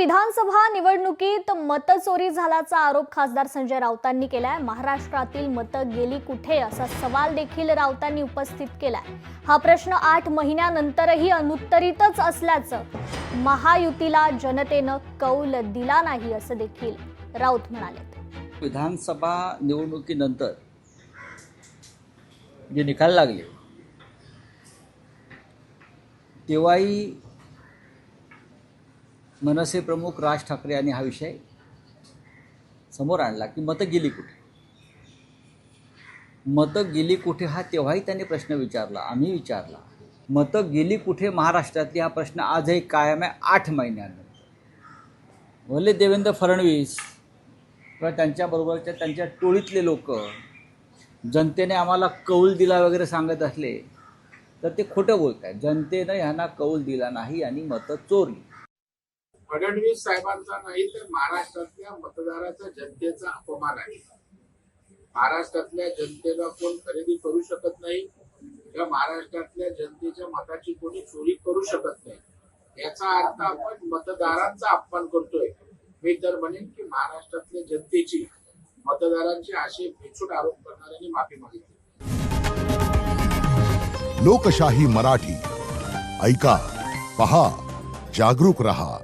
विधानसभा निवडणुकीत मतचोरी झाल्याचा आरोप खासदार संजय राऊतांनी केलाय। महाराष्ट्रातील मतं गेली कुठे असा सवाल देखील राऊतांनी उपस्थित केलाय। हा प्रश्न 8 महिन्यानंतरही अनुत्तरितच असल्याचं महायुतीला जनतेनं कौल दिला नाही असं देखील राऊत म्हणाले। विधानसभा निवडणुकीनंतर जे निकाल लागले तेव्हाही मनसे प्रमुख राज ठाकरे यांनी हा विषय समोर आणला की मतं गेली कुठे, मतं गेली कुठे हा तेव्हाही त्यांनी प्रश्न विचारला, आम्ही विचारला। मतं गेली कुठे महाराष्ट्रातली हा प्रश्न आजही कायम आहे 8 महिन्यानंतर। भले देवेंद्र फडणवीस किंवा त्यांच्याबरोबरच्या त्यांच्या टोळीतले लोक जनतेने आम्हाला कौल दिला वगैरे सांगत असले तर ते खोटं बोलत आहेत। जनतेनं ह्यांना कौल दिला नाही आणि मतं चोरली। फडणवीस साहेबांचा नाही तर महाराष्ट्रातल्या मतदाराचा जनतेचा अपमान आहे। महाराष्ट्रातल्या जनतेला कोण खरेदी करू शकत नाही किंवा महाराष्ट्रातल्या जनतेच्या मताची कोणी चोरी करू शकत नाही। याचा अर्थ आपण मतदारांचा अपमान करतोय। मी तर म्हणेन की महाराष्ट्रातल्या जनतेची मतदारांची असे बेछूट आरोप करणाऱ्यांनी माफी मागितली। लोकशाही मराठी ऐका, पहा, जागरूक रहा।